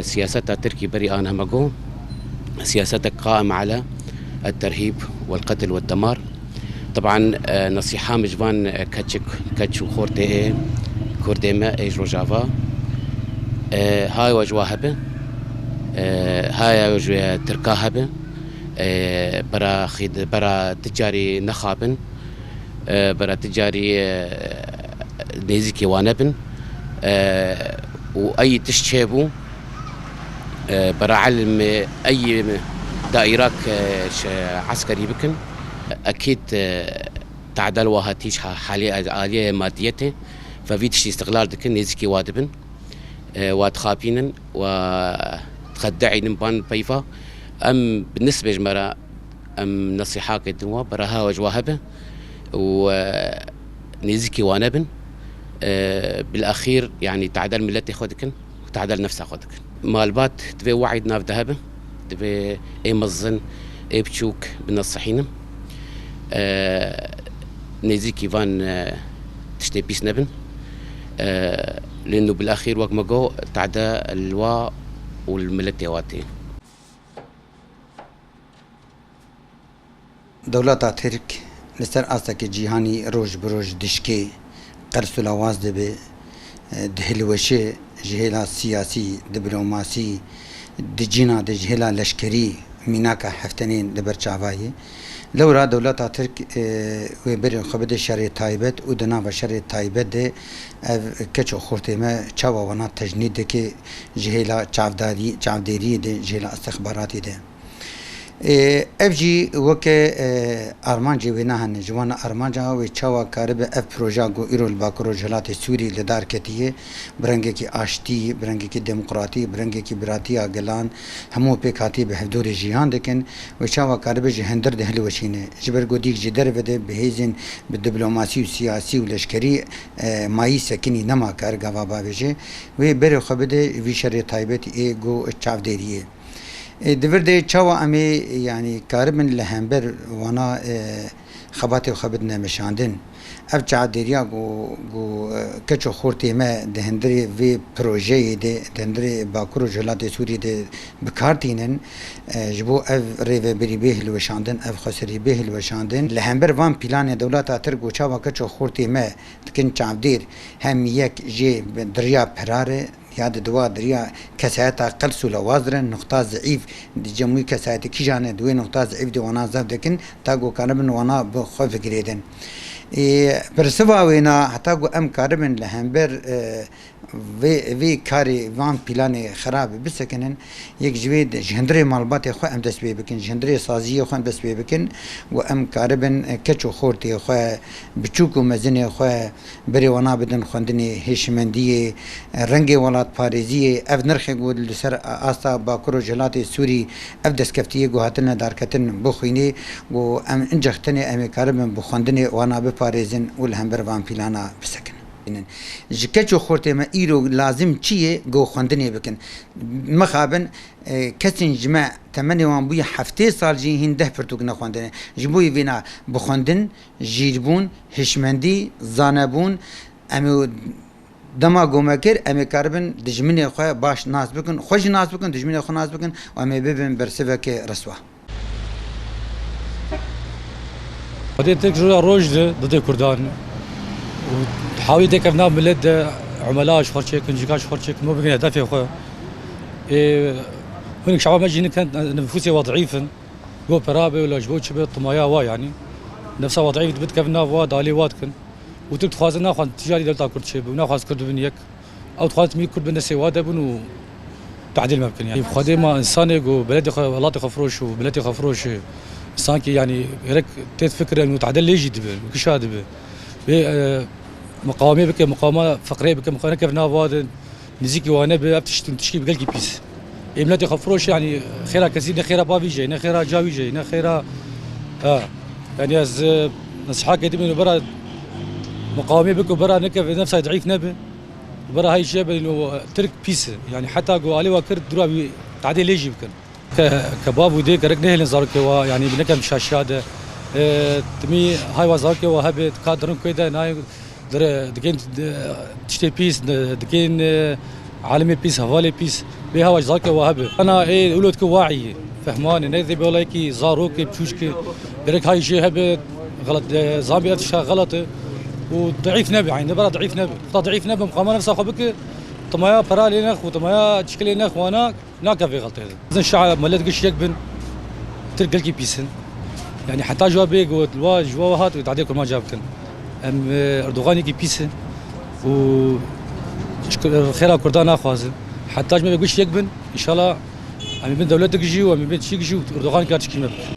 سياسة تركي بري أنا مجو سياسة قائمة على الترهيب والقتل والدمار. طبعا نصيحة مجبان كاتشو خورتي كورديما ايج روجافا هاي وجواهبه هاي وجه تركاهبه برا خيد برا تجاري نخابن برا تجاري نيزكي وانبن وأي تشتشيبو برا علم أي دائرة عسكري بكن أكيد تعدل وهاتيش حالية آلية ماديته ففيتش استغلال دكن نيزكي وادبن واتخابينن وتخدعي نبان بيفا أم بالنسبة جمرا أم نصيحة كدوا براها وجواهبه ونيزكي وانبن بالأخير يعني تعدل ملتي خودكن وتعدل نفسها خودكن مالبات تبي وعيد ناف ذهبه تبي اي مزن اي بتشوك بالنصحينه نيزيكي فان تشتي بيس نبن لانه بالاخير وقت ما جو تعدى الوا والملتي واتي دولت ترك لسر استك جهاني روج بروج دشكي قرص الاواز دبي دهلوشه جهلا سياسي دبلوماسي دجينا دجهلا لشكري ميناكا حفتنين دبرچاواي لورا دولت ترك وبر خبد شر تايبت ودنا بشر تايبت ده كچو خورتما چاوا ونا تجنيد كي جهلا چاوداري ده جهلا استخباراتي ده افجي وك ارمانجي وينهن جوان ارمانجا وچاوا كارب اف بروجا گو ايرول باكرو جلات سوري لدار كتيه برنگه کی اشتي برنگه کی ديمقراطي برنگه کی براتيا گلان همو پكاتي بحضور جيهان دكن وچاوا كارب جهندر دهل وشينه جبر گوديك جدر وده بهيزن بالدبلوماسي والسياسي واللشكري ماي سكني نما كار گوا باوجه و بر خبده وي شر تايبت اي گو چاوديريه دفرده چاوا امي يعني كارمن لهمبر وانا خباتي وخبدنا مشاندن اف چادريا گو كچو خورتي ما دهندري في بروجي دي دهندري باكرو جلات سوري دي بكارتينن جبو اف ريف بريبه الوشاندن اف خسري به الوشاندن لهمبر وان بلان دولت اترگو چاوا كچو خورتي ما تكن چاودير هم يك جي دريا پراره یاد دوا دریا کسایت اقل سولا وازرن نقطه ضعیف جمعی کسایت کی جانه دوی نقطه ضعیف دیوانا زب دکن تا گو کاربن وانا بخوف گریدن برسوا وینا حتی گو ام کاربن لهمبر وی کاری وان پلان خراب بسکنن یک جوید جهندری مالبات خو ام دست بکن جهندری سازی خو ام دست بکن و ام کاربن کچو خورتی خو بچوک و مزنی خو بری وانا بدن خوندنی هشمندی رنگ ولات پاریزی اف نرخ گود لسر آستا باکرو جلات سوری اف دست کفتی گو هاتن دارکتن بخوینی و ام انجختنی ام کاربن بخوندنی وانا بپاریزن و لهمبر وان پلانا بسکن جكتشو خورتي ما إيرو لازم شيء جو خندني بكن مخابن كسن جماع تمني وان بوي حفتي صار جي هنده برتوكنا خندني جبوي فينا بخندن جيربون هشمندي زانبون أمي دما گومکر امی کاربن دجمنی خواه باش ناس بکن خوش ناس بکن دجمنی خو ناس بکن و امی ببین برسوه که رسوا هذه تكجر روج ضد كردان وحاولت كفنا بلد عملاء شخرشك نجيكاش شخرشك مو بقين هدفي اخويا هناك شعب مجي كانت نفوسي وضعيفا جو برابي ولا جبوت شبه طمايا وا يعني نفسها وضعيف تبت كفنا وا دالي واتكن وتلت خوازنا خوان تجاري دلتا كرد شبه وناخذ كرد بنيك او تخاز مي كرد بنسي وادبن وتعديل ما يمكن يعني خدي ما انسان جو بلدي والله خفروش وبلدي خفروش انسان كي يعني هيك تفكر انه تعدل ليجي دبل كشاد مقاومه بك مقاومه فقريه بك مقاومه كيف نافاد نزيكي وانا بتشكي بقلقي بيس املاتي خفروش يعني خيرا كثير خيرا بابي جاي خيرا جاوي جاي خيرا يعني از نصحاك يتم برا مقاومه بك برا نكف نفسها ضعيف نبي برا هاي الشيء انه ترك بيس يعني حتى قو عليه وكرت درا تعديل ليجي بكن كباب وديك رك نهل زارك يعني بنكم شاشاده تمي هاي وزارك وهبت كادرن كده ناي دكين تشتي بيس دكين عالمي بيس هوالي بيس بها وجزاك وهبه انا ايه اولادك واعيه فهماني نذي بولايكي زاروكي بشوشكي برك هاي شيء هبه غلط زامبي اشياء غلطه وضعيف نبي يعني برا ضعيف نبي ضعيف نبي مقام نفسه خبك طمايا برالي نخ وطمايا تشكلي نخ وانا ناكا في غلطه اذا الشعب ملت قش يقبن تلقى لك بيسن يعني حتى جوابيك وجوابات وتعديك ما جابكن ام اردوغان يجي بيسن و خير كردان اخوازن حتى ما بيقولش يقبن ان شاء الله من دولتك يجي ومن بين شيك يجي اردوغان كاتشكي مبك